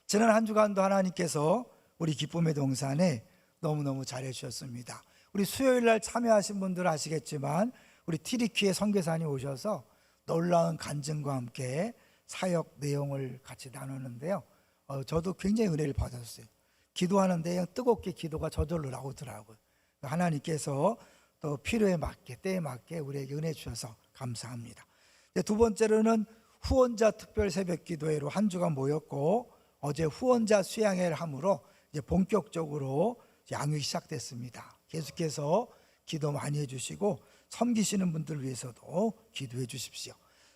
지난 한 주간도 하나님께서 우리 기쁨의 동산에 너무너무 잘해 주셨습니다. 우리 수요일 날 참여하신 분들은 아시겠지만 우리 티리키의 선교사님 오셔서 놀라운 간증과 함께 사역 내용을 같이 나누는데요, 저도 굉장히 은혜를 받았어요. 기도하는데 그냥 뜨겁게 기도가 저절로 나오더라고요. 하나님께서 또 필요에 맞게, 때에 맞게 우리에게 은혜 주셔서 감사합니다. 두 번째로는 후원자 특별 새벽 기도회로 한 주간 모였고, 어제 후원자 수양회를 함으로 이제 본격적으로 양육이 시작됐습니다. 계속해서 기도 많이 해주시고 섬기시는 분들 위해서도 기도해 주십시오.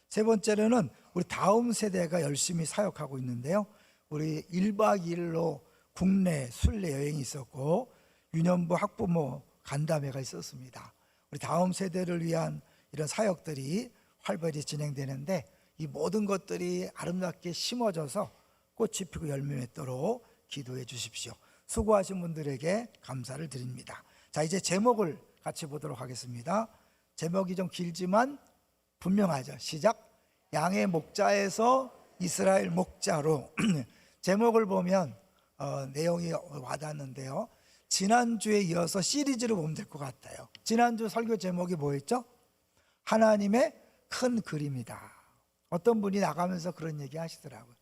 세 번째로는 우리 다음 세대가 열심히 사역하고 있는데요, 우리 1박 2일로 국내 순례 여행이 있었고 유년부 학부모 간담회가 있었습니다. 우리 다음 세대를 위한 이런 사역들이 활발히 진행되는데 이 모든 것들이 아름답게 심어져서 꽃이 피고 열매 맺도록 기도해 주십시오. 수고하신 분들에게 감사를 드립니다. 자, 이제 제목을 같이 보도록 하겠습니다. 제목이 좀 길지만 분명하죠. 시작. 양의 목자에서 이스라엘 목자로. 제목을 보면 내용이 와닿는데요, 지난주에 이어서 시리즈로 보면 될 것 같아요. 지난주 설교 제목이 뭐였죠? 하나님의 큰 그림이다. 어떤 분이 나가면서 그런 얘기 하시더라고요.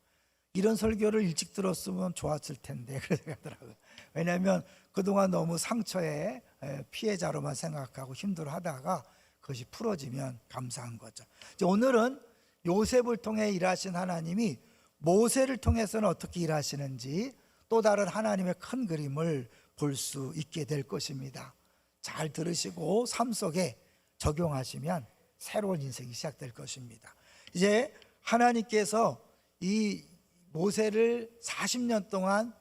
이런 설교를 일찍 들었으면 좋았을 텐데 그런 생각이 하더라고요. 왜냐하면 그동안 너무 상처의 피해자로만 생각하고 힘들어하다가 그것이 풀어지면 감사한 거죠. 오늘은 요셉을 통해 일하신 하나님이 모세를 통해서는 어떻게 일하시는지 또 다른 하나님의 큰 그림을 볼 수 있게 될 것입니다. 잘 들으시고 삶 속에 적용하시면 새로운 인생이 시작될 것입니다. 이제 하나님께서 이 모세를 40년 동안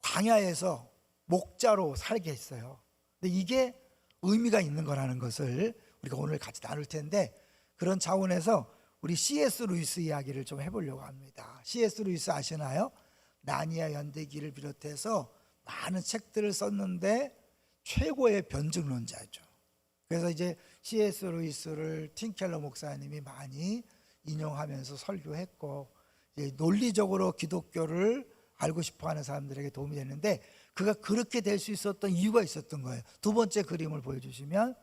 광야에서 목자로 살게 했어요. 근데 이게 의미가 있는 거라는 것을 우리가 오늘 같이 나눌 텐데, 그런 차원에서 우리 C.S. 루이스 이야기를 좀 해보려고 합니다. C.S. 루이스 아시나요? 나니아 연대기를 비롯해서 많은 책들을 썼는데 최고의 변증론자죠. 그래서 이제 C.S. 루이스를 팀켈러 목사님이 많이 인용하면서 설교했고, 논리적으로 기독교를 알고 싶어하는 사람들에게 도움이 됐는데, 그가 그렇게 될 수 있었던 이유가 있었던 거예요. 두 번째 그림을 보여주시면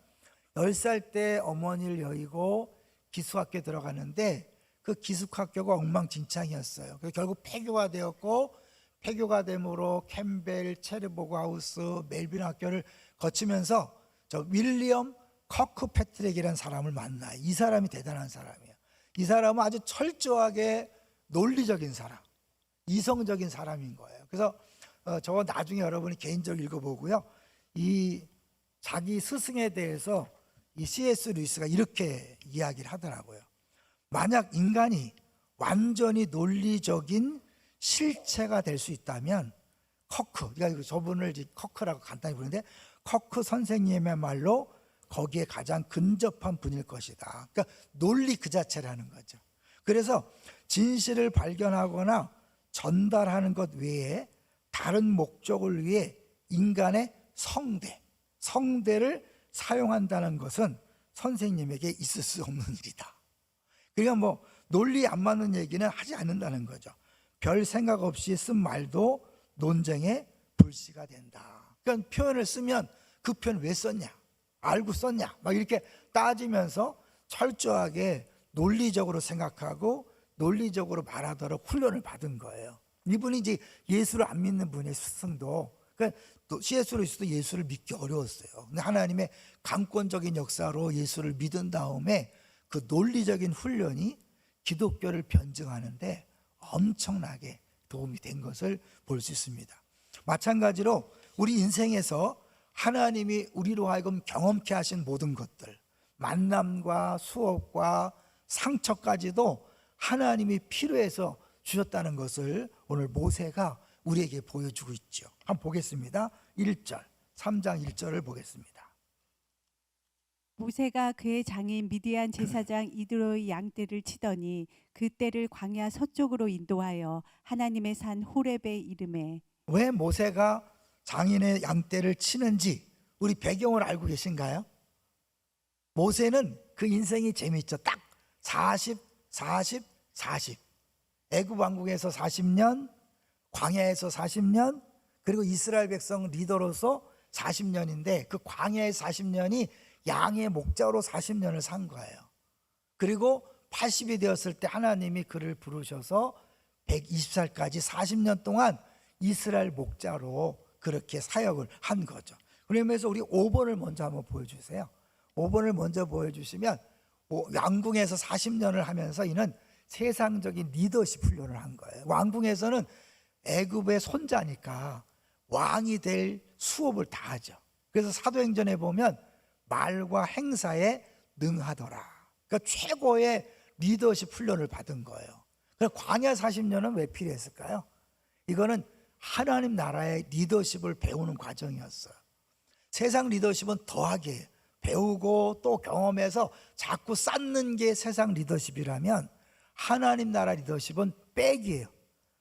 10살 때 어머니를 여의고 기숙학교에 들어가는데 그 기숙학교가 엉망진창이었어요. 그래서 결국 폐교가 되었고, 폐교가 됨으로 캠벨, 체르보그 하우스, 멜빈 학교를 거치면서 저 윌리엄 커크 패트릭이라는 사람을 만나요. 이 사람이 대단한 사람이에요. 이 사람은 아주 철저하게 논리적인 사람, 이성적인 사람인 거예요. 그래서 저거 나중에 여러분이 개인적으로 읽어보고요, 이 자기 스승에 대해서 이 C.S. 루이스가 이렇게 이야기를 하더라고요. 만약 인간이 완전히 논리적인 실체가 될 수 있다면 커크, 그러니까 저분을 커크라고 간단히 부르는데, 커크 선생님의 거기에 가장 근접한 분일 것이다. 그러니까 논리 그 자체라는 거죠. 그래서 진실을 발견하거나 전달하는 것 외에 다른 목적을 위해 인간의 성대를 사용한다는 것은 선생님에게 있을 수 없는 일이다. 그러니까 논리에 안 맞는 얘기는 하지 않는다는 거죠. 별 생각 없이 쓴 말도 논쟁의 불씨가 된다. 그러니까 표현을 쓰면 그 표현 왜 썼냐, 알고 썼냐, 막 이렇게 따지면서 철저하게 논리적으로 생각하고 논리적으로 말하도록 훈련을 받은 거예요. 이분이 이제 예수를 안 믿는 분의 스승도, 그러니까 또 C.S. 루이스도 예수를 믿기 어려웠어요. 근데 하나님의 강권적인 역사로 예수를 믿은 다음에 그 논리적인 훈련이 기독교를 변증하는데 엄청나게 도움이 된 것을 볼 수 있습니다. 마찬가지로 우리 인생에서 하나님이 우리로 하여금 경험케 하신 모든 것들, 만남과 수업과 상처까지도 하나님이 필요해서 주셨다는 것을 오늘 모세가 우리에게 보여주고 있죠. 한번 보겠습니다. 1절, 3장 1절을 보겠습니다. 모세가 그의 장인 미디안 제사장 이드로의 양떼를 치더니 그 떼를 광야 서쪽으로 인도하여 하나님의 산 호렙에 이르매. 왜 모세가 장인의 양떼를 치는지 우리 배경을 알고 계신가요? 모세는 그 인생이 재미있죠. 딱 40, 40, 40. 애굽 왕국에서 40년, 광야에서 40년, 그리고 이스라엘 백성 리더로서 40년인데 그 광야의 40년이 양의 목자로 40년을 산 거예요. 그리고 80이 되었을 때 하나님이 그를 부르셔서 120살까지 40년 동안 이스라엘 목자로 그렇게 사역을 한 거죠. 그러면서 우리 5번을 먼저 한번 보여주세요. 5번을 먼저 보여주시면 왕궁에서 40년을 하면서 이는 세상적인 리더십 훈련을 한 거예요. 왕궁에서는 애굽의 손자니까 왕이 될 수업을 다 하죠. 그래서 사도행전에 보면 말과 행사에 능하더라. 그러니까 최고의 리더십 훈련을 받은 거예요. 그래서 광야 40년은 왜 필요했을까요? 이거는 하나님 나라의 리더십을 배우는 과정이었어요. 세상 리더십은 더하게 배우고 또 경험해서 자꾸 쌓는 게 세상 리더십이라면 하나님 나라 리더십은 빼기예요.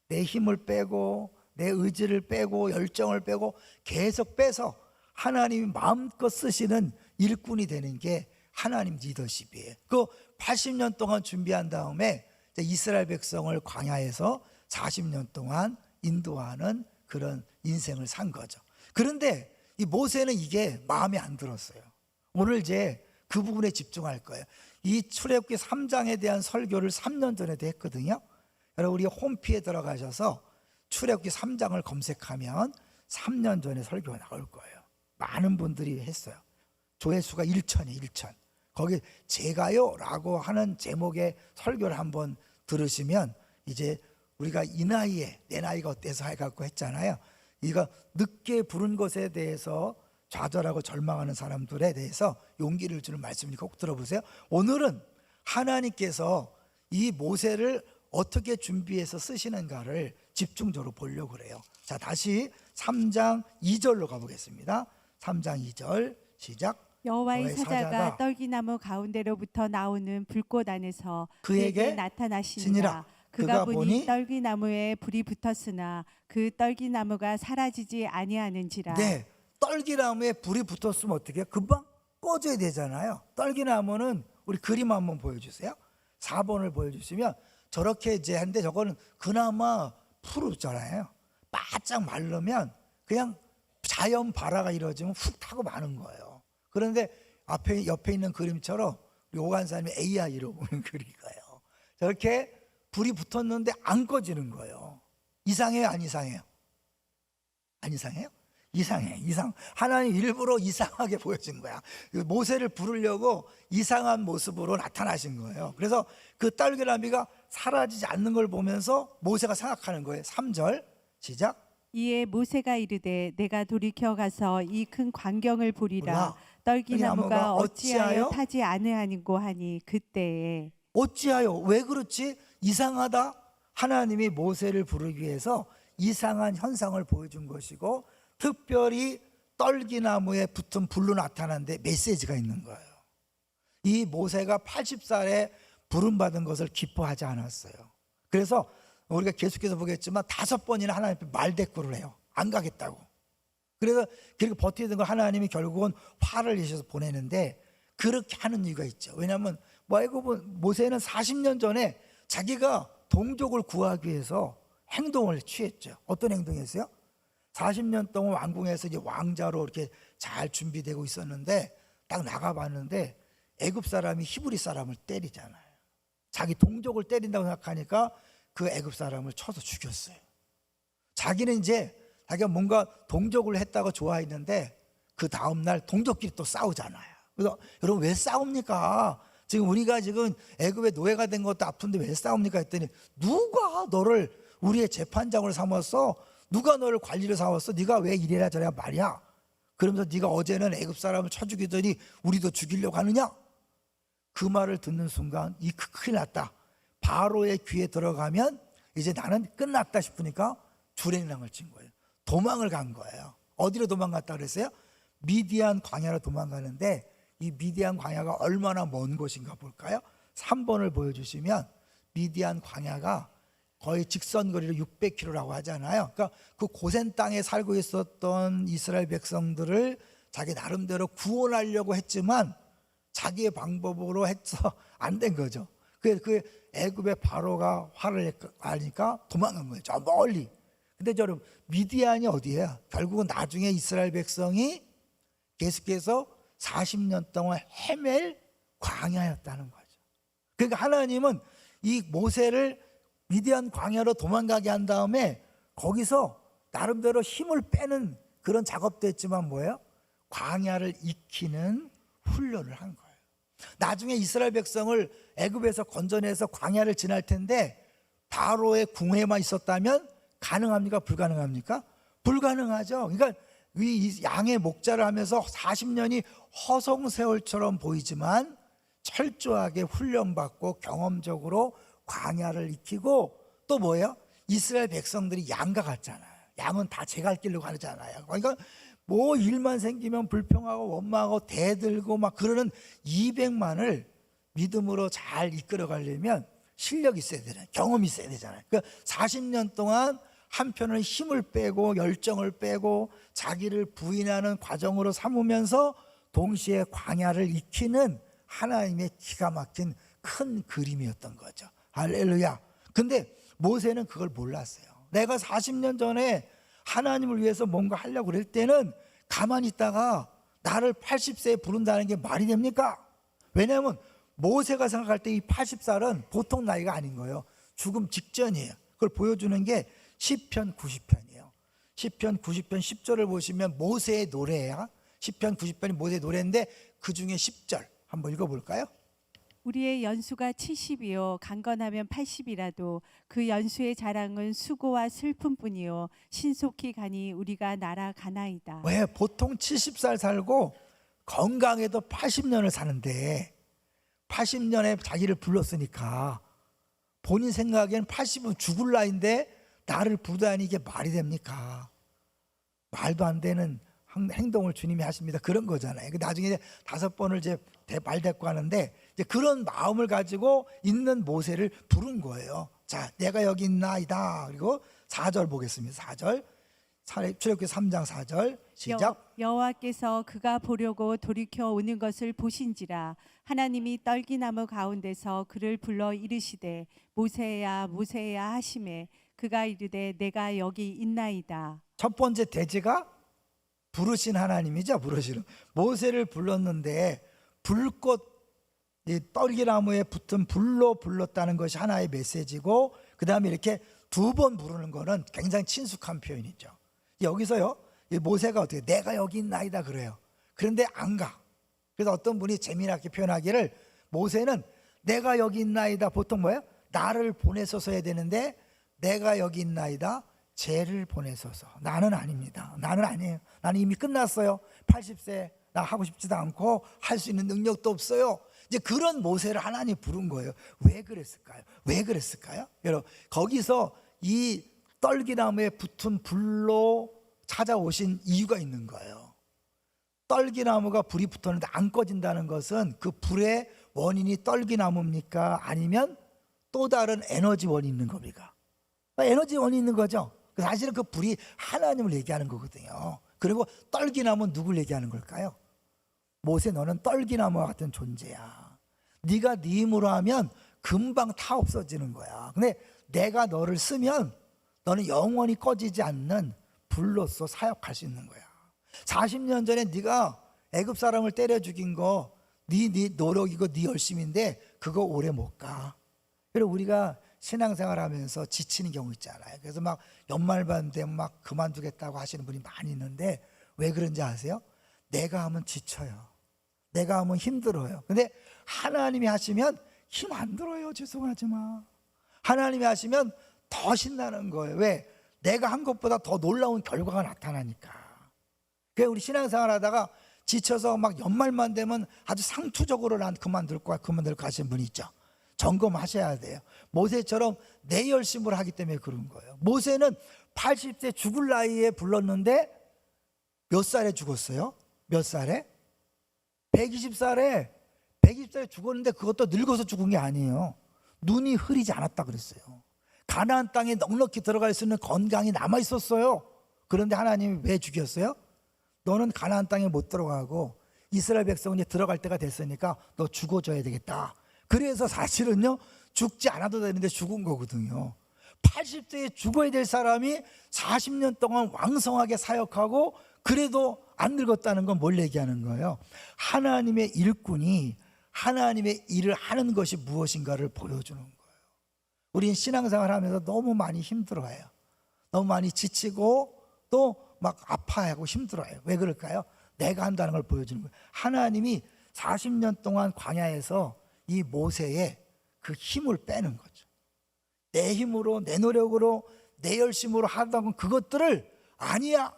내 힘을 빼고 내 의지를 빼고 열정을 빼고 계속 빼서 하나님이 마음껏 쓰시는 일꾼이 되는 게 하나님 리더십이에요. 그 80년 동안 준비한 다음에 이스라엘 백성을 광야에서 40년 동안 인도하는 그런 인생을 산 거죠. 그런데 이 모세는 이게 마음에 안 들었어요. 오늘 이제 그 부분에 집중할 거예요. 이 출애굽기 3장에 대한 설교를 3년 전에도 했거든요. 여러분 우리 홈피에 들어가셔서 출애굽기 3장을 검색하면 3년 전에 설교가 나올 거예요. 많은 분들이 했어요. 조회수가 1천이에요. 1천. 거기 제가요 라고 하는 제목의 설교를 한번 들으시면 이제 우리가 이 나이에 내 나이가 어때서 해갖고 했잖아요. 이거 늦게 부른 것에 대해서 좌절하고 절망하는 사람들에 대해서 용기를 주는 말씀이니까 꼭 들어보세요. 오늘은 하나님께서 이 모세를 어떻게 준비해서 쓰시는가를 집중적으로 보려고 그래요. 자, 다시 3장 2절로 가보겠습니다. 3장 2절 시작. 여호와의 사자가 떨기나무 가운데로부터 나오는 불꽃 안에서 그에게 나타나시니라. 그가 보니 떨기나무에 불이 붙었으나 그 떨기나무가 사라지지 아니하는지라. 네, 떨기나무에 불이 붙었으면 어떻게 해요? 금방 꺼져야 되잖아요. 떨기나무는 우리 그림 한번 보여주세요. 4번을 보여주시면 저렇게 이제 한데 저거는 그나마 푸르잖아요. 바짝 마르면 그냥 자연 발화가 이루어지면 훅 타고 마는 거예요. 그런데 옆에 있는 그림처럼 우리 오간사님이 AI로 보는 그림이에요. 저렇게 불이 붙었는데 안 꺼지는 거예요. 이상해요, 안 이상해요? 안 이상해요? 이상해. 하나님 일부러 이상하게 보여준 거야. 모세를 부르려고 이상한 모습으로 나타나신 거예요. 그래서 그 떨기나무가 사라지지 않는 걸 보면서 모세가 생각하는 거예요. 3절 시작. 이에 모세가 이르되 내가 돌이켜 가서 이 큰 광경을 보리라. 떨기나무가 어찌하여 타지 아니하는고 하니 그때에 어찌하여 왜 그렇지? 이상하다. 하나님이 모세를 부르기 위해서 이상한 현상을 보여준 것이고 특별히 떨기나무에 붙은 불로 나타나는데 메시지가 있는 거예요. 이 모세가 80살에 부름받은 것을 기뻐하지 않았어요. 그래서 우리가 계속해서 보겠지만 5번이나 하나님 앞에 말대꾸를 해요. 안 가겠다고. 그래서 그렇게 버티던 걸 하나님이 결국은 화를 내셔서 보내는데 그렇게 하는 이유가 있죠. 왜냐하면 모세는 40년 전에 자기가 동족을 구하기 위해서 행동을 취했죠. 어떤 행동이었어요? 40년 동안 왕궁에서 이제 왕자로 이렇게 잘 준비되고 있었는데 딱 나가봤는데 애굽 사람이 히브리 사람을 때리잖아요. 자기 동족을 때린다고 생각하니까 그 애굽 사람을 쳐서 죽였어요. 자기는 이제 자기가 뭔가 동족을 했다고 좋아했는데 그 다음날 동족끼리 또 싸우잖아요. 그래서 여러분 왜 싸웁니까? 지금 우리가 지금 애굽의 노예가 된 것도 아픈데 왜 싸웁니까? 했더니 누가 너를 우리의 재판장으로 삼았어? 누가 너를 관리로 삼았어? 네가 왜 이래라 저래라 말이야? 그러면서 네가 어제는 애굽 사람을 쳐 죽이더니 우리도 죽이려고 하느냐? 그 말을 듣는 순간 이 큰일 났다. 바로의 귀에 들어가면 이제 나는 끝났다 싶으니까 주랭랑을 친 거예요. 도망을 간 거예요. 어디로 도망갔다 그랬어요? 미디안 광야로 도망가는데 이 미디안 광야가 얼마나 먼 곳인가 볼까요? 3번을 보여주시면 미디안 광야가 거의 직선거리로 600km라고 하잖아요. 그러니까 그 고센 땅에 살고 있었던 이스라엘 백성들을 자기 나름대로 구원하려고 했지만 자기의 방법으로 해서 안 된 거죠. 그 애굽의 바로가 화를 하니까 도망간 거예요. 저 멀리. 근데 여러분, 미디안이 어디예요? 결국은 나중에 이스라엘 백성이 계속해서 40년 동안 헤맬 광야였다는 거죠. 그러니까 하나님은 이 모세를 미디안 광야로 도망가게 한 다음에 거기서 나름대로 힘을 빼는 그런 작업도 했지만 뭐예요? 광야를 익히는 훈련을 한 거예요. 나중에 이스라엘 백성을 애굽에서 건져내서 광야를 지날 텐데 바로의 궁에만 있었다면 가능합니까? 불가능합니까? 불가능하죠. 그러니까 이 양의 목자를 하면서 40년이 허송세월처럼 보이지만 철저하게 훈련받고 경험적으로 광야를 익히고, 또 뭐예요? 이스라엘 백성들이 양과 같잖아요. 양은 다 제 갈 길로 가잖아요. 그러니까 뭐 일만 생기면 불평하고 원망하고 대들고 막 그러는 200만을 믿음으로 잘 이끌어 가려면 실력이 있어야 되잖아요. 경험이 있어야 되잖아요. 그러니까 40년 동안 한편은 힘을 빼고 열정을 빼고 자기를 부인하는 과정으로 삼으면서 동시에 광야를 익히는 하나님의 기가 막힌 큰 그림이었던 거죠. 할렐루야. 근데 모세는 그걸 몰랐어요. 내가 40년 전에 하나님을 위해서 뭔가 하려고 그럴 때는 가만히 있다가 나를 80세에 부른다는 게 말이 됩니까? 왜냐하면 모세가 생각할 때 이 80살은 보통 나이가 아닌 거예요. 죽음 직전이에요. 그걸 보여주는 게 시편 90편이에요. 시편 90편 10절을 보시면 모세의 노래야. 시편 90편이 모세의 노래인데 그 중에 10절 한번 읽어볼까요? 우리의 연수가 70이요 강건하면 80이라도 그 연수의 자랑은 수고와 슬픔뿐이요 신속히 가니 우리가 날아가나이다. 왜 보통 70살 살고 건강해도 80년을 사는데 80년에 자기를 불렀으니까 본인 생각엔 80은 죽을 나이인데 나를 부르다니 이게 말이 됩니까? 말도 안 되는 행동을 주님이 하십니다. 그런 거잖아요. 나중에 5번을 이제 말대꾸 하는데 이제 그런 마음을 가지고 있는 모세를 부른 거예요. 자, 내가 여기 있나이다. 그리고 4절 보겠습니다. 4절. 출애굽기 3장 4절 시작. 여호와께서 그가 보려고 돌이켜 오는 것을 보신지라 하나님이 떨기나무 가운데서 그를 불러 이르시되 모세야 모세야 하시매 그가 이르되 내가 여기 있나이다. 첫 번째 대지가 부르신 하나님이죠. 부르시는 모세를 불렀는데 불꽃 떨기나무에 붙은 불로 불렀다는 것이 하나의 메시지고, 그 다음에 이렇게 2번 부르는 거는 굉장히 친숙한 표현이죠. 여기서요 모세가 어떻게 내가 여기 있나이다 그래요. 그런데 안 가. 그래서 어떤 분이 재미나게 표현하기를 모세는 내가 여기 있나이다 보통 뭐예요? 나를 보내소서 해야 되는데 내가 여기 있나이다 쟤를 보내소서. 나는 아닙니다. 나는 아니에요. 나는 이미 끝났어요. 80세 나 하고 싶지도 않고 할 수 있는 능력도 없어요. 이제 그런 모세를 하나님 부른 거예요. 왜 그랬을까요? 왜 그랬을까요? 여러분 거기서 이 떨기나무에 붙은 불로 찾아오신 이유가 있는 거예요. 떨기나무가 불이 붙었는데 안 꺼진다는 것은 그 불의 원인이 떨기나무입니까? 아니면 또 다른 에너지 원이 있는 겁니까? 에너지 원이 있는 거죠. 사실은 그 불이 하나님을 얘기하는 거거든요. 그리고 떨기나무는 누굴 얘기하는 걸까요? 모세 너는 떨기나무와 같은 존재야. 네가 네 힘으로 하면 금방 다 없어지는 거야. 근데 내가 너를 쓰면 너는 영원히 꺼지지 않는 불로서 사역할 수 있는 거야. 40년 전에 네가 애굽 사람을 때려 죽인 거 네 노력이고 네 열심인데 그거 오래 못 가. 그리고 우리가 신앙생활하면서 지치는 경우 있잖아요. 그래서 막 연말반 되면 막 그만두겠다고 하시는 분이 많이 있는데 왜 그런지 아세요? 내가 하면 지쳐요. 내가 하면 힘들어요. 근데 하나님이 하시면 힘 안 들어요. 죄송하지만 하나님이 하시면 더 신나는 거예요. 왜? 내가 한 것보다 더 놀라운 결과가 나타나니까. 그래서 우리 신앙생활 하다가 지쳐서 막 연말만 되면 아주 상투적으로 난 그만둘 거야 하시는 분이 있죠. 점검하셔야 돼요. 모세처럼 내 열심으로 하기 때문에 그런 거예요. 모세는 80세 죽을 나이에 불렀는데 몇 살에 죽었어요? 몇 살에? 120살에 죽었는데 그것도 늙어서 죽은 게 아니에요. 눈이 흐리지 않았다 그랬어요. 가나안 땅에 넉넉히 들어갈 수 있는 건강이 남아 있었어요. 그런데 하나님이 왜 죽였어요? 너는 가나안 땅에 못 들어가고 이스라엘 백성이 들어갈 때가 됐으니까 너 죽어줘야 되겠다. 그래서 사실은요, 죽지 않아도 되는데 죽은 거거든요. 80세에 죽어야 될 사람이 40년 동안 왕성하게 사역하고 그래도 안 늙었다는 건 뭘 얘기하는 거예요? 하나님의 일꾼이 하나님의 일을 하는 것이 무엇인가를 보여주는 거예요. 우린 신앙생활 하면서 너무 많이 힘들어해요. 너무 많이 지치고 또 막 아파하고 힘들어해요. 왜 그럴까요? 내가 한다는 걸 보여주는 거예요. 하나님이 40년 동안 광야에서 이 모세의 그 힘을 빼는 거죠. 내 힘으로, 내 노력으로, 내 열심으로 하다 보면 그것들을 아니야,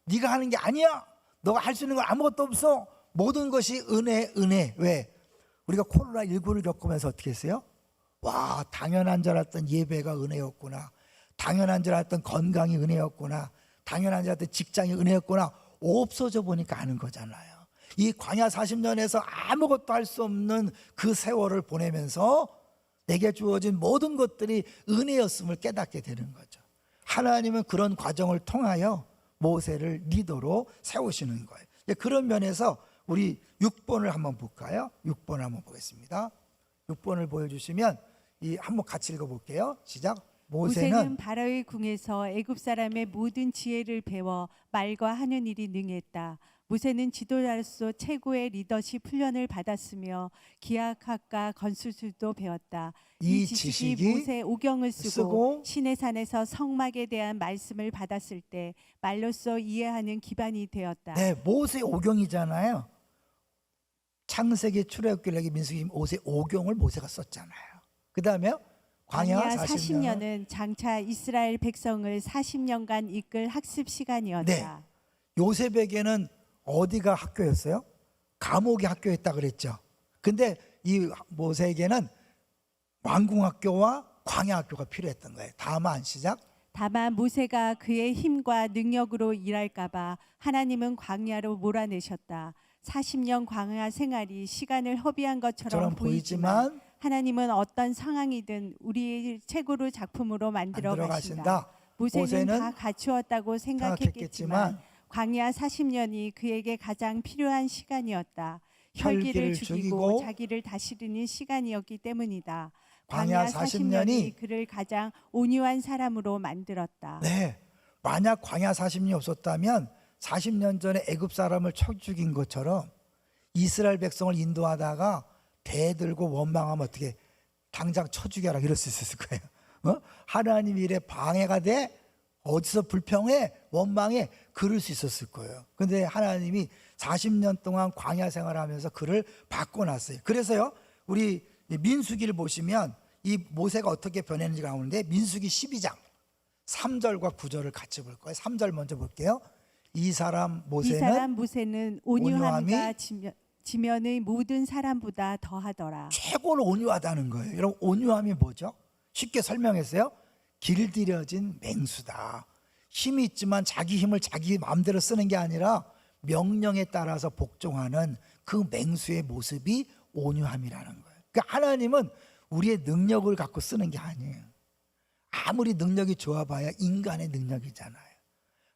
네가 하는 게 아니야, 너가 할 수 있는 건 아무것도 없어, 모든 것이 은혜, 은혜. 왜? 우리가 코로나19를 겪으면서 어떻게 했어요? 와, 당연한 줄 알았던 예배가 은혜였구나, 당연한 줄 알았던 건강이 은혜였구나, 당연한 줄 알았던 직장이 은혜였구나, 없어져 보니까 아는 거잖아요. 이 광야 40년에서 아무것도 할 수 없는 그 세월을 보내면서 내게 주어진 모든 것들이 은혜였음을 깨닫게 되는 거죠. 하나님은 그런 과정을 통하여 모세를 리더로 세우시는 거예요. 그런 면에서 우리 6번을 한번 볼까요? 6번 한번 보겠습니다. 6번을 보여주시면 한번 같이 읽어볼게요. 시작. 모세는 바로의 궁에서 애굽 사람의 모든 지혜를 배워 말과 하는 일이 능했다. 모세는 지도자로서 최고의 리더십 훈련을 받았으며 기하학과 건술술도 배웠다. 이 지식이 모세 오경을 쓰고 시내산에서 성막에 대한 말씀을 받았을 때 말로써 이해하는 기반이 되었다. 네, 모세 오경이잖아요. 창세기, 출애굽기, 민수기, 모세 오경을 모세가 썼잖아요. 그 다음에 광야 40년은 장차 이스라엘 백성을 40년간 이끌 학습 시간이었다. 네, 요셉에게는 어디가 학교였어요? 감옥이 학교였다 그랬죠. 근데 이 모세에게는 왕궁학교와 광야학교가 필요했던 거예요. 다만 시작. 다만 모세가 그의 힘과 능력으로 일할까 봐 하나님은 광야로 몰아내셨다. 40년 광야 생활이 시간을 허비한 것처럼 보이지만 하나님은 어떤 상황이든 우리의 최고로 작품으로 만들어 가신다. 모세는 다 갖추었다고 생각했겠지만 광야 40년이 그에게 가장 필요한 시간이었다. 혈기를 죽이고 자기를 다스리는 시간이었기 때문이다. 광야 40년이 그를 가장 온유한 사람으로 만들었다. 네, 만약 광야 40년이 없었다면 40년 전에 애굽 사람을 쳐 죽인 것처럼 이스라엘 백성을 인도하다가 대들고 원망하면 어떻게 당장 쳐 죽여라 이럴 수 있었을 거예요. 하나님 일에 방해가 돼, 어디서 불평해, 원망해, 그럴 수 있었을 거예요. 근데 하나님이 40년 동안 광야 생활하면서 그를 바꿔놨어요. 그래서요, 우리 민수기를 보시면 이 모세가 어떻게 변했는지가 나오는데, 민수기 12장 3절과 9절을 같이 볼 거예요. 3절 먼저 볼게요. 이 사람 모세는 온유함과 지면의 모든 사람보다 더하더라. 최고로 온유하다는 거예요. 여러분, 온유함이 뭐죠? 쉽게 설명했어요. 길들여진 맹수다. 힘이 있지만 자기 힘을 자기 마음대로 쓰는 게 아니라 명령에 따라서 복종하는 그 맹수의 모습이 온유함이라는 거예요. 그러니까 하나님은 우리의 능력을 갖고 쓰는 게 아니에요. 아무리 능력이 좋아봐야 인간의 능력이잖아요.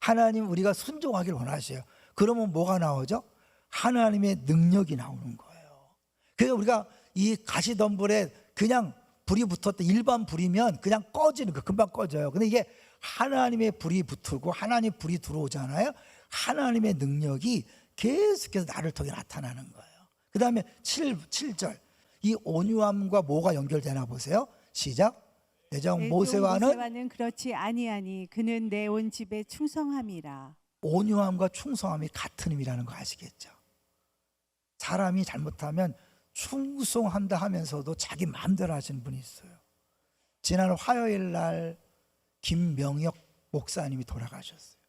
하나님 우리가 순종하기를 원하셔요. 그러면 뭐가 나오죠? 하나님의 능력이 나오는 거예요. 그래서 우리가 이 가시덤불에 그냥 불이 붙었다, 일반 불이면 그냥 꺼지는 거, 금방 꺼져요. 근데 이게 하나님의 불이 붙고 하나님의 불이 들어오잖아요. 하나님의 능력이 계속해서 나를 통해 나타나는 거예요. 그 다음에 7절, 이 온유함과 뭐가 연결되나 보세요. 시작. 내 종 모세와는 그렇지 아니하니 그는 내 온 집에 충성함이라. 온유함과 충성함이 같은 의미라는 거 아시겠죠? 사람이 잘못하면 충성한다 하면서도 자기 마음대로 하시는 분이 있어요. 지난 화요일 날 김명혁 목사님이 돌아가셨어요.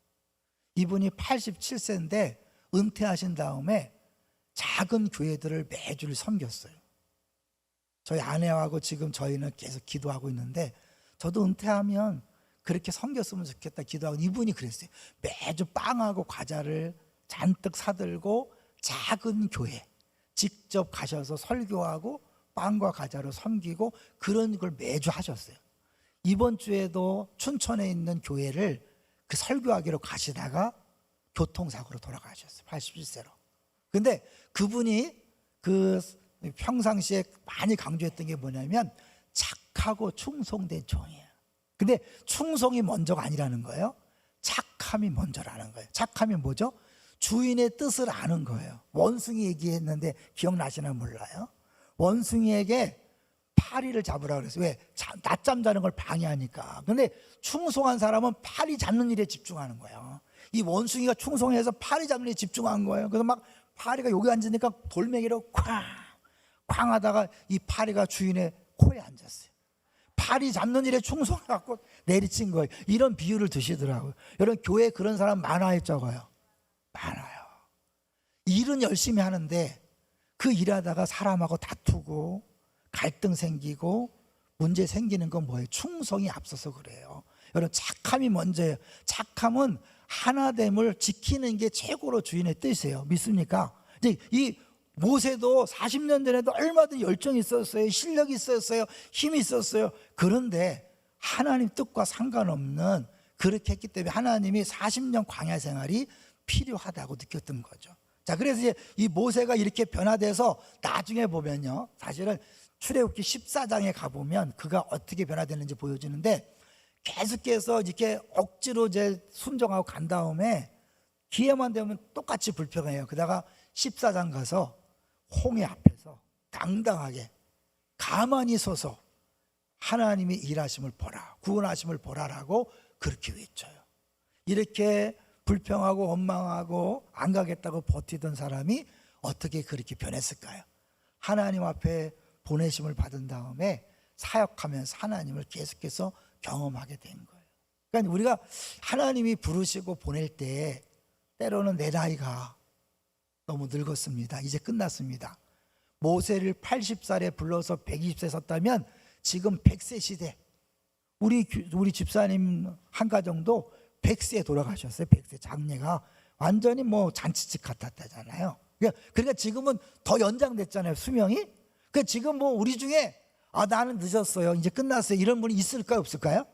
이분이 87세인데 은퇴하신 다음에 작은 교회들을 매주 섬겼어요. 저희 아내하고 지금 저희는 계속 기도하고 있는데, 저도 은퇴하면 그렇게 섬겼으면 좋겠다 기도하고, 이분이 그랬어요. 매주 빵하고 과자를 잔뜩 사들고 작은 교회 직접 가셔서 설교하고 빵과 과자로 섬기고 그런 걸 매주 하셨어요. 이번 주에도 춘천에 있는 교회를 그 설교하기로 가시다가 교통사고로 돌아가셨어요. 87세로. 근데 그분이 그 평상시에 많이 강조했던 게 뭐냐면 착하고 충성된 종이에요. 근데 충성이 먼저가 아니라는 거예요. 착함이 먼저라는 거예요. 착함이 뭐죠? 주인의 뜻을 아는 거예요. 원숭이 얘기했는데 기억나시나 몰라요? 원숭이에게 파리를 잡으라고 그랬어요. 왜? 낮잠 자는 걸 방해하니까. 근데 충성한 사람은 파리 잡는 일에 집중하는 거예요. 이 원숭이가 충성해서 파리 잡는 일에 집중한 거예요. 그래서 막 파리가 여기 앉으니까 돌멩이로 쾅 하다가 이 파리가 주인의 코에 앉았어요. 파리 잡는 일에 충성해갖고 내리친 거예요. 이런 비유를 드시더라고요. 여러분, 교회에 그런 사람 많아요, 적어요? 많아요. 일은 열심히 하는데 그 일하다가 사람하고 다투고 갈등 생기고 문제 생기는 건 뭐예요? 충성이 앞서서 그래요. 여러분, 착함이 먼저예요. 착함은 하나됨을 지키는 게 최고로 주인의 뜻이에요. 믿습니까? 이제 이 모세도 40년 전에도 얼마든지 열정이 있었어요. 실력이 있었어요. 힘이 있었어요. 그런데 하나님 뜻과 상관없는 그렇게 했기 때문에 하나님이 40년 광야 생활이 필요하다고 느꼈던 거죠. 자, 그래서 이제 이 모세가 이렇게 변화돼서 나중에 보면요, 사실은 출애굽기 14장에 가보면 그가 어떻게 변화되는지 보여지는데, 계속해서 이렇게 억지로 이제 순종하고 간 다음에 기회만 되면 똑같이 불평해요. 그러다가 14장 가서 홍해 앞에서 당당하게 가만히 서서 하나님의 일하심을 보라, 구원하심을 보라라고 그렇게 외쳐요. 이렇게 불평하고 원망하고 안 가겠다고 버티던 사람이 어떻게 그렇게 변했을까요? 하나님 앞에 보내심을 받은 다음에 사역하면서 하나님을 계속해서 경험하게 된 거예요. 그러니까 우리가 하나님이 부르시고 보낼 때 때로는 내 나이가 너무 늙었습니다. 이제 끝났습니다. 모세를 80살에 불러서 120세 섰다면 지금 100세 시대. 우리 집사님 한 가정도 100세에 돌아가셨어요. 100세 장례가 완전히 뭐 잔치집 같았다잖아요. 그러니까 지금은 더 연장됐잖아요, 수명이. 그러니까 지금 뭐 우리 중에 나는 늦었어요, 이제 끝났어요, 이런 분이 있을까요, 없을까요?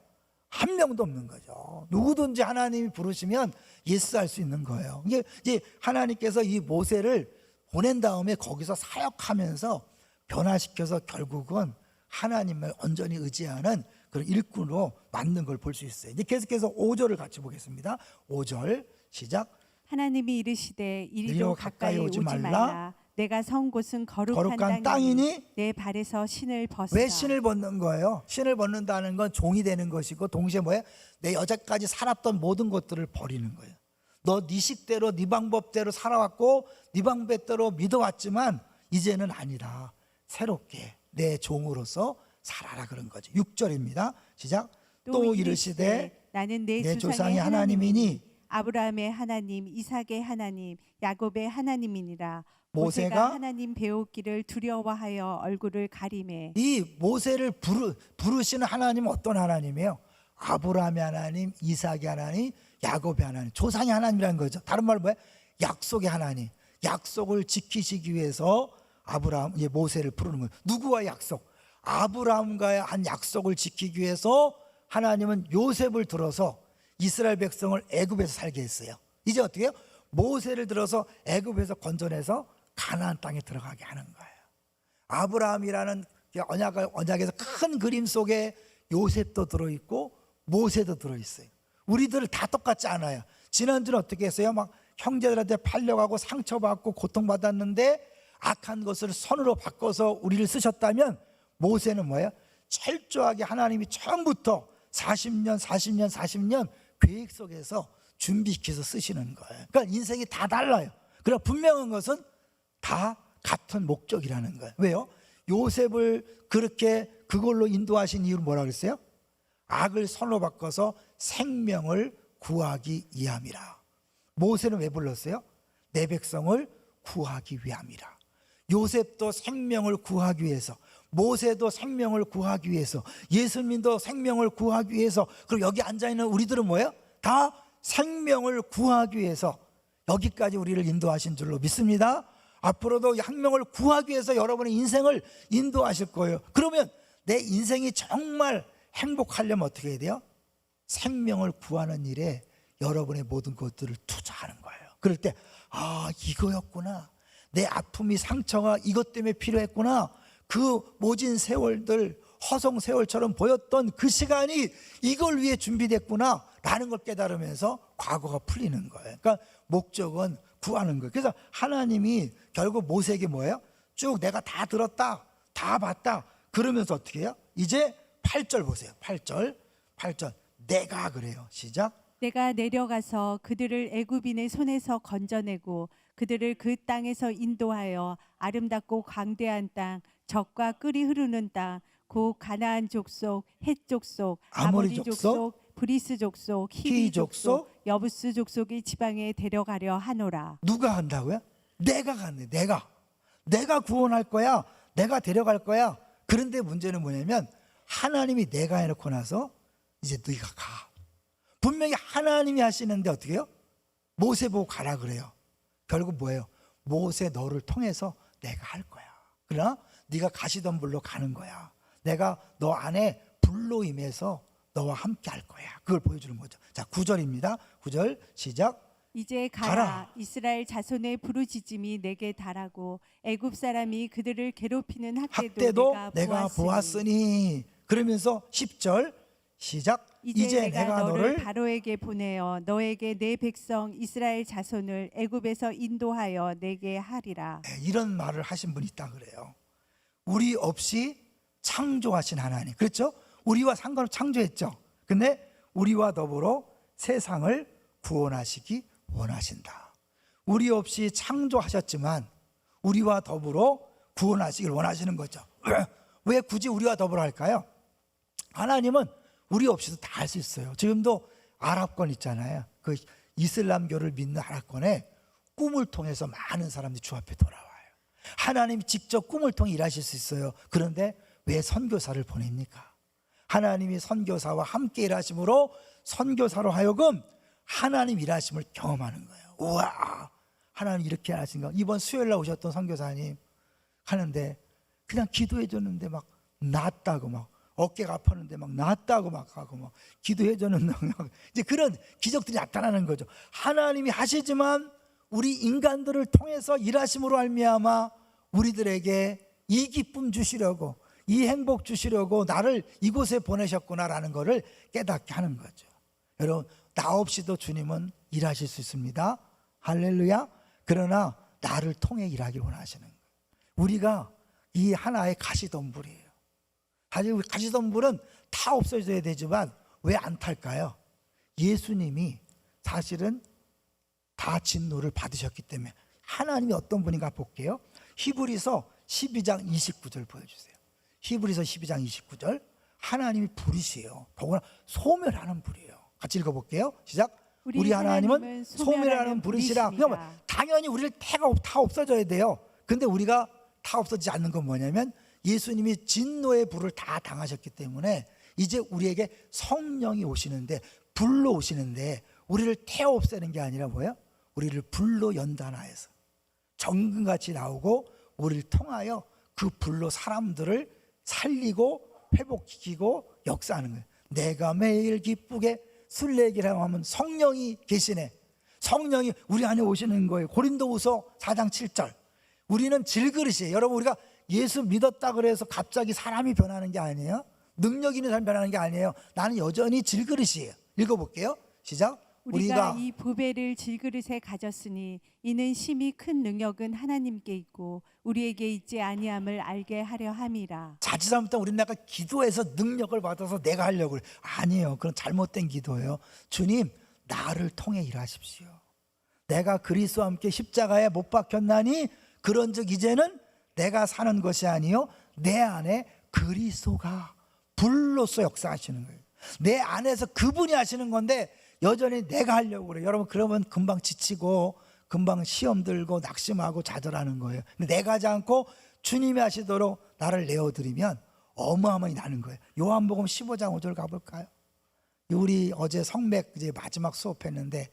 한 명도 없는 거죠. 누구든지 하나님이 부르시면 예스할 수 있는 거예요. 이게 이제 하나님께서 이 모세를 보낸 다음에 거기서 사역하면서 변화시켜서 결국은 하나님을 온전히 의지하는 그런 일꾼으로 만든 걸 볼 수 있어요. 이제 계속해서 5절을 같이 보겠습니다. 5절 시작. 하나님이 이르시되 이리로 이리로 가까이 오지 말라. 내가 선 곳은 거룩한 땅이니 내 발에서 신을 벗으라. 왜 신을 벗는 거예요? 신을 벗는다는 건 종이 되는 것이고, 동시에 뭐예요? 내 여태까지 살았던 모든 것들을 버리는 거예요. 너 네 식대로 네 방법대로 살아왔고 네 방법대로 믿어왔지만 이제는 아니다. 새롭게 내 종으로서 살아라, 그런 거죠. 6절입니다. 시작. 또 이르시되 나는 내 조상의 하나님이니 아브라함의 하나님, 이삭의 하나님, 야곱의 하나님이니라. 모세가 모세가 하나님 배우기를 두려워하여 얼굴을 가리매. 이 모세를 부르시는 하나님은 어떤 하나님이에요? 아브라함의 하나님, 이삭의 하나님, 야곱의 하나님, 조상의 하나님이라는 거죠. 다른 말로 뭐예요? 약속의 하나님. 약속을 지키시기 위해서 모세를 부르는 거예요. 누구와 약속? 아브라함과의 한 약속을 지키기 위해서 하나님은 요셉을 들어서 이스라엘 백성을 애굽에서 살게 했어요. 이제 어떻게 해요? 모세를 들어서 애굽에서 건져내서 가나안 땅에 들어가게 하는 거예요. 아브라함이라는 언약에서 큰 그림 속에 요셉도 들어있고 모세도 들어있어요. 우리들 다 똑같지 않아요. 지난주는 어떻게 했어요? 막 형제들한테 팔려가고 상처받고 고통받았는데 악한 것을 선으로 바꿔서 우리를 쓰셨다면, 모세는 뭐예요? 철저하게 하나님이 처음부터 40년 계획 속에서 준비시켜서 쓰시는 거예요. 그러니까 인생이 다 달라요. 그러나 분명한 것은 다 같은 목적이라는 거예요. 왜요? 요셉을 그렇게 그걸로 인도하신 이유는 뭐라고 그랬어요? 악을 선으로 바꿔서 생명을 구하기 위함이라. 모세는 왜 불렀어요? 내 백성을 구하기 위함이라. 요셉도 생명을 구하기 위해서, 모세도 생명을 구하기 위해서, 예수님도 생명을 구하기 위해서, 그리고 여기 앉아있는 우리들은 뭐예요? 다 생명을 구하기 위해서 여기까지 우리를 인도하신 줄로 믿습니다. 앞으로도 생명을 구하기 위해서 여러분의 인생을 인도하실 거예요. 그러면 내 인생이 정말 행복하려면 어떻게 해야 돼요? 생명을 구하는 일에 여러분의 모든 것들을 투자하는 거예요. 그럴 때 이거였구나, 내 아픔이 상처가 이것 때문에 필요했구나. 그 모진 세월들 허송 세월처럼 보였던 그 시간이 이걸 위해 준비됐구나 라는 걸 깨달으면서 과거가 풀리는 거예요. 그러니까 목적은 구하는 거예요. 그래서 하나님이 결국 모세에게 뭐예요? 쭉 내가 다 들었다, 다 봤다. 그러면서 어떻게 해요? 이제 8절 보세요. 8절 내가 그래요. 시작. 내가 내려가서 그들을 애굽인의 손에서 건져내고 그들을 그 땅에서 인도하여 아름답고 광대한 땅, 젖과 꿀이 흐르는 땅, 곧 가나안 족속, 헷 족속, 아모리 아모리 족속, 족속, 브리스 족속, 히위 히비 족속, 족속, 여부스 족속의 지방에 데려가려 하노라. 누가 한다고요? 내가 갔네. 내가 구원할 거야. 내가 데려갈 거야. 그런데 문제는 뭐냐면 하나님이 내가 해놓고 나서 이제 너희가 가. 분명히 하나님이 하시는데 어떻게 해요? 모세 보고 가라 그래요. 결국 뭐예요? 모세 너를 통해서 내가 할 거야. 그러나 네가 가시던 불로 가는 거야. 내가 너 안에 불로 임해서 너와 함께 할 거야. 그걸 보여주는 거죠. 자, 9절입니다. 9절 시작. 이제 가라. 이스라엘 자손의 부르짖음이 내게 달하고 애굽 사람이 그들을 괴롭히는 학대도 내가 보았으니. 그러면서 10절 시작. 이제 내가 너를 바로에게 보내어 너에게 내 백성 이스라엘 자손을 애굽에서 인도하여 내게 하리라. 네, 이런 말을 하신 분이 있다 그래요. 우리 없이 창조하신 하나님. 그렇죠? 우리와 상관없이 창조했죠. 근데 우리와 더불어 세상을 구원하시기 원하신다. 우리 없이 창조하셨지만 우리와 더불어 구원하시길 원하시는 거죠. 왜 굳이 우리와 더불어 할까요? 하나님은 우리 없이도 다 할 수 있어요. 지금도 아랍권 있잖아요. 그 이슬람교를 믿는 아랍권에 꿈을 통해서 많은 사람들이 주 앞에 돌아와요. 하나님이 직접 꿈을 통해 일하실 수 있어요. 그런데 왜 선교사를 보냅니까? 하나님이 선교사와 함께 일하심으로 선교사로 하여금 하나님 일하심을 경험하는 거예요. 우와, 하나님 이렇게 하신가. 이번 수요일날 오셨던 선교사님 하는데 그냥 기도해 줬는데 막 낫다고, 막 어깨가 아팠는데 막 낫다고 막 하고, 막 기도해 줬는데 이제 그런 기적들이 나타나는 거죠. 하나님이 하시지만 우리 인간들을 통해서 일하심으로 말미암아 우리들에게 이 기쁨 주시려고, 이 행복 주시려고 나를 이곳에 보내셨구나라는 것을 깨닫게 하는 거죠. 여러분, 나 없이도 주님은 일하실 수 있습니다. 할렐루야. 그러나 나를 통해 일하길 원하시는 거예요. 우리가 이 하나의 가시덤불이에요. 사실 가시덤불은 다 없어져야 되지만 왜 안 탈까요? 예수님이 사실은 다 진노를 받으셨기 때문에. 하나님이 어떤 분인가 볼게요. 히브리서 12장 29절 보여주세요. 히브리서 12장 29절. 하나님이 불이시에요. 더구나 소멸하는 불이에요. 같이 읽어볼게요. 시작. 우리 하나님은 소멸하는 불이시라. 그러면 당연히 우리를 다 없어져야 돼요. 근데 우리가 다 없어지지 않는 건 뭐냐면 예수님이 진노의 불을 다 당하셨기 때문에 이제 우리에게 성령이 오시는데, 불로 오시는데 우리를 태워 없애는 게 아니라 뭐예요? 우리를 불로 연단하여서 정금같이 나오고 우리를 통하여 그 불로 사람들을 살리고 회복시키고 역사하는 거예요. 내가 매일 기쁘게 술래기라고 하면 성령이 계시네. 성령이 우리 안에 오시는 거예요. 고린도후서 4장 7절. 우리는 질그릇이에요. 여러분, 우리가 예수 믿었다 그래서 갑자기 사람이 변하는 게 아니에요. 능력 있는 사람이 변하는 게 아니에요. 나는 여전히 질그릇이에요. 읽어볼게요. 시작. 우리가 이 보배를 질그릇에 가졌으니 이는 심히 큰 능력은 하나님께 있고 우리에게 있지 아니함을 알게 하려 함이라. 자칫 잘못하면 우리는 약간 기도해서 능력을 받아서 내가 하려고 그래. 아니에요. 그건 잘못된 기도예요. 주님, 나를 통해 일하십시오. 내가 그리스도와 함께 십자가에 못 박혔나니 그런즉 이제는 내가 사는 것이 아니요 내 안에 그리스도가 불로서 역사하시는 거예요. 내 안에서 그분이 하시는 건데 여전히 내가 하려고 그래요. 여러분, 그러면 금방 지치고 금방 시험 들고 낙심하고 좌절하는 거예요. 근데 내가 하지 않고 주님이 하시도록 나를 내어드리면 어마어마히 나는 거예요. 요한복음 15장 5절 가볼까요? 우리 어제 성맥 이제 마지막 수업했는데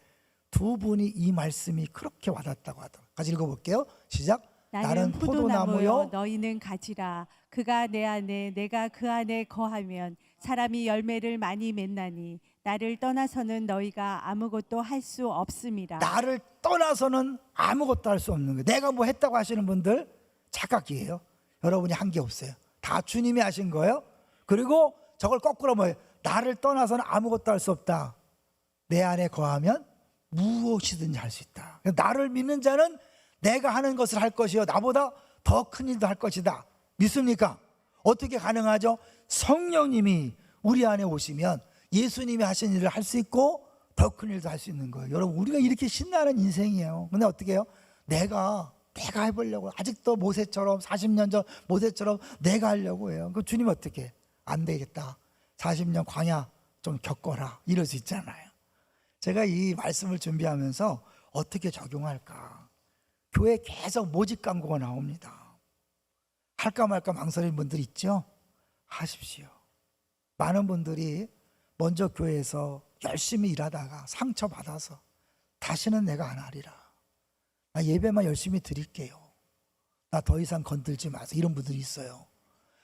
두 분이 이 말씀이 그렇게 와닿다고 하더라고요. 같이 읽어볼게요. 시작. 나는 포도나무요 너희는 가지라. 그가 내 안에 내가 그 안에 거하면 사람이 열매를 많이 맺나니 나를 떠나서는 너희가 아무것도 할 수 없음이라. 나를 떠나서는 아무것도 할 수 없는 거예요. 내가 뭐 했다고 하시는 분들 착각이에요. 여러분이 한 게 없어요. 다 주님이 하신 거예요. 그리고 저걸 거꾸로 뭐예요? 나를 떠나서는 아무것도 할 수 없다. 내 안에 거하면 무엇이든지 할 수 있다. 나를 믿는 자는 내가 하는 것을 할 것이요 나보다 더 큰 일도 할 것이다. 믿습니까? 어떻게 가능하죠? 성령님이 우리 안에 오시면 예수님이 하신 일을 할 수 있고 더 큰 일도 할 수 있는 거예요. 여러분, 우리가 이렇게 신나는 인생이에요. 근데 어떻게 해요? 내가 해보려고 아직도 모세처럼 40년 전 모세처럼 내가 하려고 해요. 그 주님 어떻게 안 되겠다. 40년 광야 좀 겪어라. 이럴 수 있잖아요. 제가 이 말씀을 준비하면서 어떻게 적용할까? 교회 계속 모집 광고가 나옵니다. 할까 말까 망설이는 분들 있죠? 하십시오. 많은 분들이 먼저 교회에서 열심히 일하다가 상처받아서 다시는 내가 안 하리라. 나 예배만 열심히 드릴게요. 나 더 이상 건들지 마세요. 이런 분들이 있어요.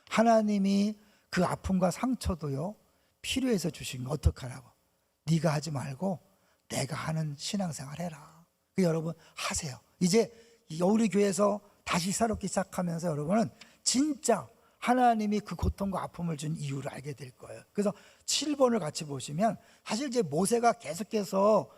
하나님이 그 아픔과 상처도요 필요해서 주신 거 어떡하라고? 네가 하지 말고 내가 하는 신앙생활 해라. 여러분 하세요. 이제 우리 교회에서 다시 새롭게 시작하면서 여러분은 진짜 하나님이 그 고통과 아픔을 준 이유를 알게 될 거예요. 그래서 7번을 같이 보시면 사실 이제 모세가 계속해서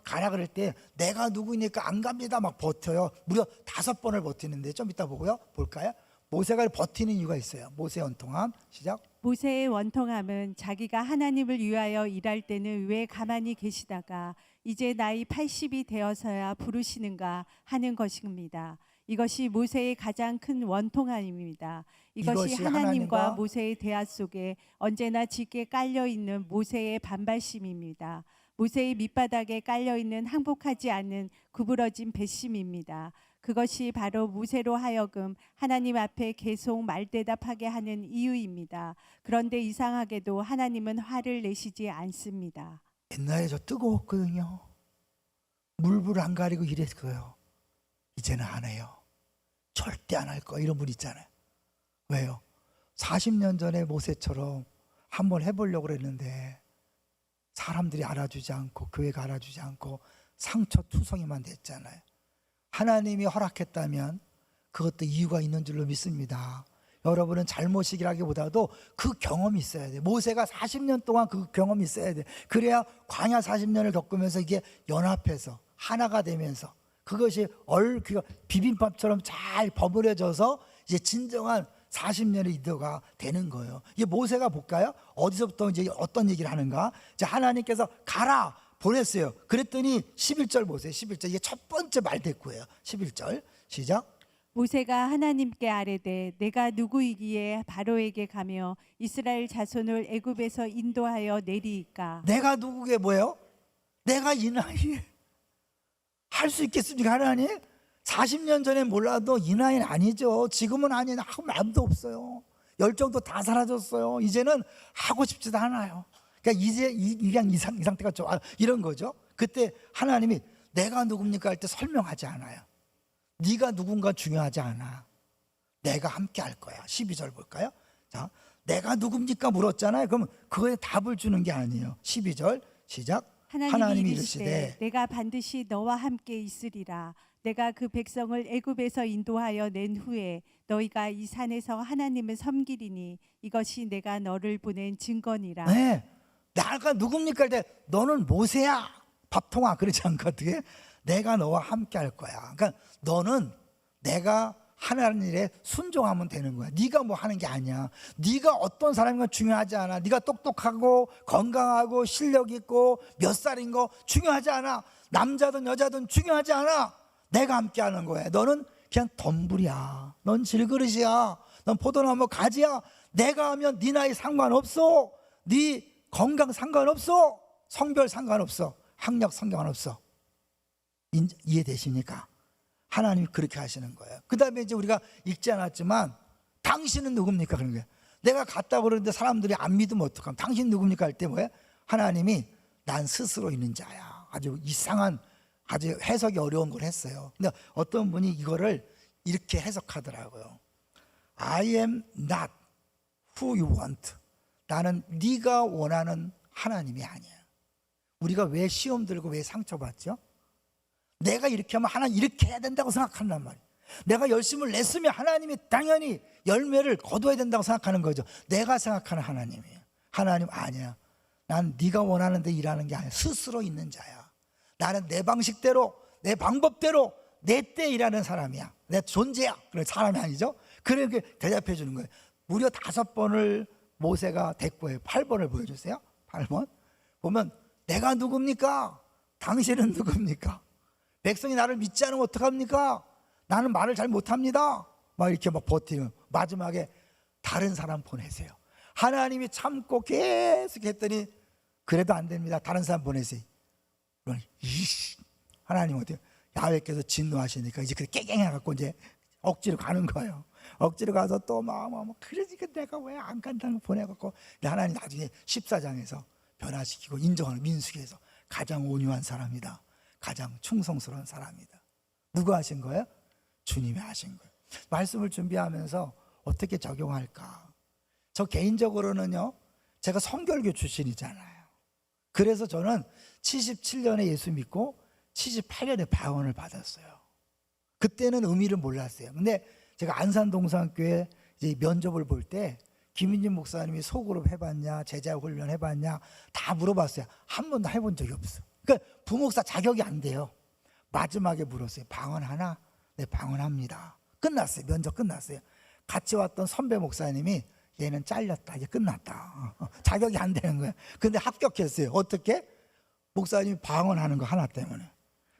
가라 그럴 때 내가 누구니까 안 갑니다 막 버텨요. 무려 5번을 버티는데 좀 이따 보고요. 볼까요? 모세가 버티는 이유가 있어요. 모세 원통함 시작. 모세의 원통함은 자기가 하나님을 위하여 일할 때는 왜 가만히 계시다가 이제 나이 80이 되어서야 부르시는가 하는 것입니다. 이것이 모세의 가장 큰 원통함입니다. 이것이 하나님과 모세의 대화 속에 언제나 짙게 깔려있는 모세의 반발심입니다. 모세의 밑바닥에 깔려있는 항복하지 않는 구부러진 배심입니다. 그것이 바로 모세로 하여금 하나님 앞에 계속 말대답하게 하는 이유입니다. 그런데 이상하게도 하나님은 화를 내시지 않습니다. 옛날에 저 뜨거웠거든요. 물불 안 가리고 이랬어요. 이제는 안 해요. 절대 안 할 거. 이런 분 있잖아요. 왜요? 40년 전에 모세처럼 한번 해보려고 그랬는데 사람들이 알아주지 않고 교회가 알아주지 않고 상처투성이만 됐잖아요. 하나님이 허락했다면 그것도 이유가 있는 줄로 믿습니다. 여러분은 잘못이라기보다도 그 경험이 있어야 돼요. 모세가 40년 동안 그 경험이 있어야 돼요. 그래야 광야 40년을 겪으면서 이게 연합해서 하나가 되면서 그것이 비빔밥처럼 잘 버무려져서 이제 진정한 40년의 리더가 되는 거예요. 이게 모세가 볼까요? 어디서부터 이제 어떤 얘기를 하는가? 이제 하나님께서 가라 보냈어요. 그랬더니 11절 보세요. 11절 이게 첫 번째 말대꾸예요. 11절 시작. 모세가 하나님께 아뢰되 내가 누구이기에 바로에게 가며 이스라엘 자손을 애굽에서 인도하여 내리이까? 내가 누구게 뭐예요? 내가 이 나이에 할 수 있겠습니까? 하나님? 40년 전에 몰라도 이 나이는 아니죠. 지금은 아니나 하고 마음도 없어요. 열정도 다 사라졌어요. 이제는 하고 싶지도 않아요. 그러니까 이제 이 상태가 좋아 이런 거죠. 그때 하나님이 내가 누굽니까 할 때 설명하지 않아요. 네가 누군가 중요하지 않아. 내가 함께 할 거야. 12절 볼까요? 자, 내가 누굽니까 물었잖아요. 그럼 그거에 답을 주는 게 아니에요. 12절 시작. 하나님이 이르시되 내가 반드시 너와 함께 있으리라. 내가 그 백성을 애굽에서 인도하여 낸 후에 너희가 이 산에서 하나님을 섬기리니 이것이 내가 너를 보낸 증거니라. 네, 내가 누굽니까 할 때 너는 모세야 밥통아 그러지 않고 어떻게 내가 너와 함께 할 거야. 그러니까 너는 내가 하나님 일에 순종하면 되는 거야. 네가 뭐 하는 게 아니야. 네가 어떤 사람인 건 중요하지 않아. 네가 똑똑하고 건강하고 실력 있고 몇 살인 거 중요하지 않아. 남자든 여자든 중요하지 않아. 내가 함께 하는 거야. 너는 그냥 덤불이야. 넌 질그릇이야. 넌 포도나무 가지야. 내가 하면 네 나이 상관없어. 네 건강 상관없어. 성별 상관없어. 학력 상관없어. 이해되십니까? 하나님이 그렇게 하시는 거예요. 그 다음에 이제 우리가 읽지 않았지만 당신은 누굽니까? 그런 거예요. 내가 갔다고 그러는데 사람들이 안 믿으면 어떡하면 당신 누굽니까? 할 때 뭐예요? 하나님이 난 스스로 있는 자야. 아주 이상한 아주 해석이 어려운 걸 했어요. 근데 어떤 분이 이거를 이렇게 해석하더라고요. I am not who you want. 나는 네가 원하는 하나님이 아니야. 우리가 왜 시험 들고 왜 상처받죠? 내가 이렇게 하면 하나님 이렇게 해야 된다고 생각한단 말이에요. 내가 열심을 냈으면 하나님이 당연히 열매를 거둬야 된다고 생각하는 거죠. 내가 생각하는 하나님이에요. 하나님 아니야. 난 네가 원하는 데 일하는 게 아니야. 스스로 있는 자야. 나는 내 방식대로 내 방법대로 내 때 일하는 사람이야. 내 존재야. 그런 사람이 아니죠. 그렇게 대답해 주는 거예요. 무려 5번을 모세가 대꾸해요. 8번을 보여주세요. 8번 보면 내가 누굽니까? 당신은 누굽니까? 백성이 나를 믿지 않으면 어떡합니까? 나는 말을 잘 못합니다. 막 이렇게 막 버티는 마지막에 다른 사람 보내세요. 하나님이 참고 계속 했더니 그래도 안 됩니다. 다른 사람 보내세요. 그러니 하나님 어때요? 야훼께서 진노하시니까 이제 그래 깨갱해갖고 이제 억지로 가는 거예요. 억지로 가서 또 막 그러니까 내가 왜 안 간다는 거 보내갖고 하나님 나중에 14장에서 변화시키고 인정하는 민수기에서 가장 온유한 사람이다. 가장 충성스러운 사람이다. 누가 하신 거예요? 주님이 하신 거예요. 말씀을 준비하면서 어떻게 적용할까? 저 개인적으로는요, 제가 성결교 출신이잖아요. 그래서 저는 77년에 예수 믿고 78년에 방언을 받았어요. 그때는 의미를 몰랐어요. 근데 제가 안산동산교회 이제 면접을 볼 때 김인진 목사님이 소그룹 해봤냐, 제자훈련 해봤냐 다 물어봤어요. 한 번도 해본 적이 없어요. 그러니까 부목사 자격이 안 돼요. 마지막에 물었어요. 방언하나? 네, 방언합니다. 끝났어요. 면접 끝났어요. 같이 왔던 선배 목사님이 얘는 잘렸다. 이제 끝났다. 자격이 안 되는 거예요. 근데 합격했어요. 어떻게? 목사님이 방언하는 거 하나 때문에.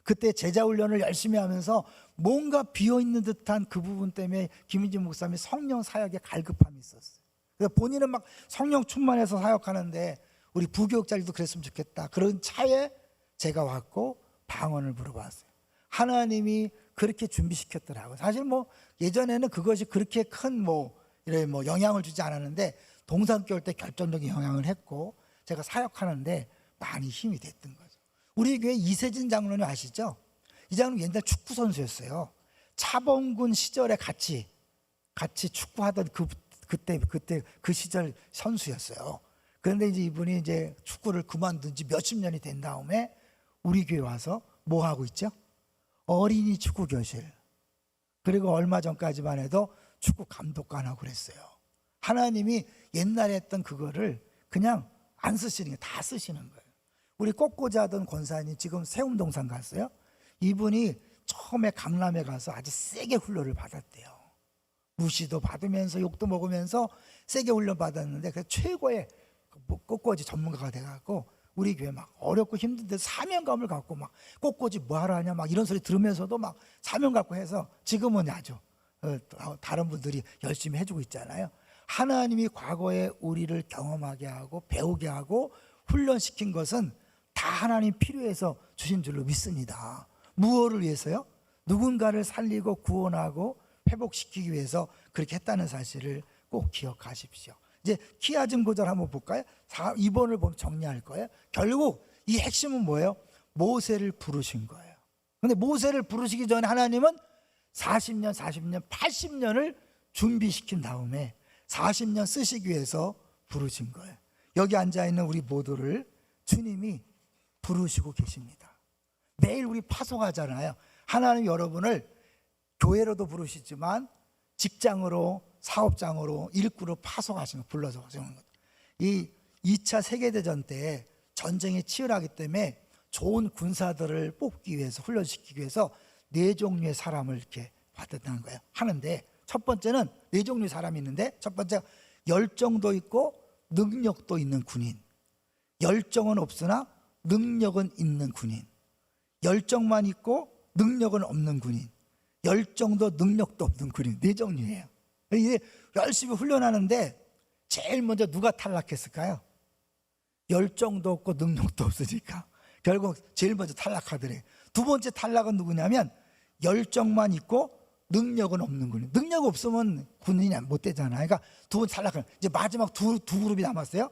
그때 제자훈련을 열심히 하면서 뭔가 비어있는 듯한 그 부분 때문에 김인진 목사님이 성령 사역에 갈급함이 있었어요. 그래서 본인은 막 성령 충만해서 사역하는데 우리 부교육자들도 그랬으면 좋겠다. 그런 차에 제가 왔고 방언을 물어봤어요. 하나님이 그렇게 준비시켰더라고요. 사실 뭐 예전에는 그것이 그렇게 큰 이런 영향을 주지 않았는데 동산교회 때 결정적인 영향을 했고 제가 사역하는데 많이 힘이 됐던 거죠. 우리 교회 이세진 장로님 아시죠? 이 장로님 옛날 축구 선수였어요. 차범근 시절에 같이 축구하던 그때 그 시절 선수였어요. 그런데 이제 이분이 이제 축구를 그만둔 지 몇십 년이 된 다음에 우리 교회 와서 뭐 하고 있죠? 어린이 축구 교실. 그리고 얼마 전까지만 해도 축구 감독관 하고 그랬어요. 하나님이 옛날에 했던 그거를 그냥 안 쓰시는 게 다 쓰시는 거예요. 우리 꽃꽂이 하던 권사님 지금 세움동산 갔어요. 이분이 처음에 강남에 가서 아주 세게 훈련을 받았대요. 무시도 받으면서 욕도 먹으면서 세게 훈련 받았는데 그 최고의 꽃꽂이 전문가가 돼갖고 우리 교회 막 어렵고 힘든데 사명감을 갖고 막 꽃꽂이 뭐하러 하냐 막 이런 소리 들으면서도 막 사명 갖고 해서 지금은 아주 다른 분들이 열심히 해주고 있잖아요. 하나님이 과거에 우리를 경험하게 하고 배우게 하고 훈련시킨 것은 다 하나님 필요해서 주신 줄로 믿습니다. 무엇을 위해서요? 누군가를 살리고 구원하고 회복시키기 위해서 그렇게 했다는 사실을 꼭 기억하십시오. 이제 키아즘 구절 한번 볼까요? 2번을 보면 정리할 거예요. 결국 이 핵심은 뭐예요? 모세를 부르신 거예요. 근데 모세를 부르시기 전에 하나님은 40년, 80년을 준비시킨 다음에 40년 쓰시기 위해서 부르신 거예요. 여기 앉아있는 우리 모두를 주님이 부르시고 계십니다. 매일 우리 파송하잖아요. 하나님 여러분을 교회로도 부르시지만 직장으로, 사업장으로, 일꾼으로 파송하시는 거, 불러서 하시는 것. 이 2차 세계대전 때 전쟁이 치열하기 때문에 좋은 군사들을 뽑기 위해서, 훈련시키기 위해서 4종류의 사람을 이렇게 받았다는 거예요. 하는데 첫 번째는 4종류의 사람이 있는데 첫 번째가 열정도 있고 능력도 있는 군인, 열정은 없으나 능력은 있는 군인, 열정만 있고 능력은 없는 군인, 열정도 능력도 없는 군인. 4종류예요. 이게 열심히 훈련하는데 제일 먼저 누가 탈락했을까요? 열정도 없고 능력도 없으니까 결국 제일 먼저 탈락하더래요. 두 번째 탈락은 누구냐면 열정만 있고 능력은 없는 군인. 능력 없으면 군인이 못 되잖아요. 그러니까 두 번 탈락을. 이제 마지막 두 그룹이 남았어요.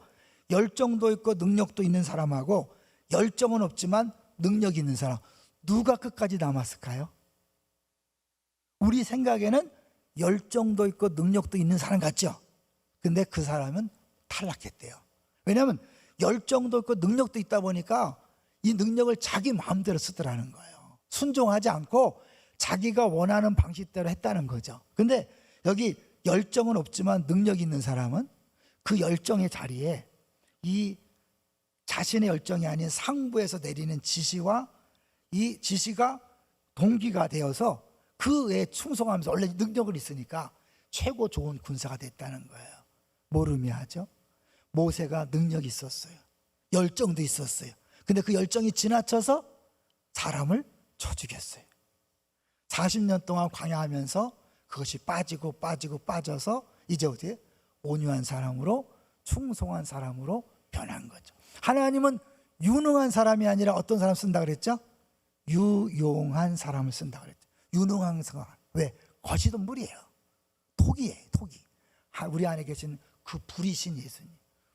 열정도 있고 능력도 있는 사람하고 열정은 없지만 능력이 있는 사람. 누가 끝까지 남았을까요? 우리 생각에는 열정도 있고 능력도 있는 사람 같죠? 근데 그 사람은 탈락했대요. 왜냐하면 열정도 있고 능력도 있다 보니까 이 능력을 자기 마음대로 쓰더라는 거예요. 순종하지 않고 자기가 원하는 방식대로 했다는 거죠. 근데 여기 열정은 없지만 능력이 있는 사람은 그 열정의 자리에 이 자신의 열정이 아닌 상부에서 내리는 지시와 이 지시가 동기가 되어서 그에 충성하면서 원래 능력을 있으니까 최고 좋은 군사가 됐다는 거예요. 뭘 의미하죠? 모세가 능력이 있었어요. 열정도 있었어요. 근데 그 열정이 지나쳐서 사람을 쳐 죽였어요. 40년 동안 광야하면서 그것이 빠져서 이제 어디에? 온유한 사람으로, 충성한 사람으로 변한 거죠. 하나님은 유능한 사람이 아니라 어떤 사람 쓴다 그랬죠? 유용한 사람을 쓴다 그랬죠. 유능한 사람. 왜? 거시동물이에요. 토기예요, 토기. 우리 안에 계신 그 불이신 예수님,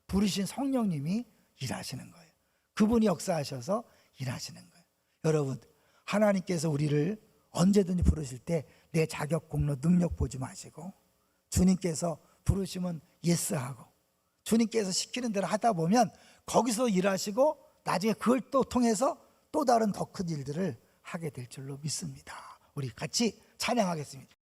불이신 성령님이 일하시는 거예요. 그분이 역사하셔서 일하시는 거예요. 여러분, 하나님께서 우리를 언제든지 부르실 때 내 자격, 공로, 능력 보지 마시고 주님께서 부르시면 예스하고 주님께서 시키는 대로 하다 보면 거기서 일하시고 나중에 그걸 또 통해서 또 다른 더 큰 일들을 하게 될 줄로 믿습니다. 우리 같이 찬양하겠습니다.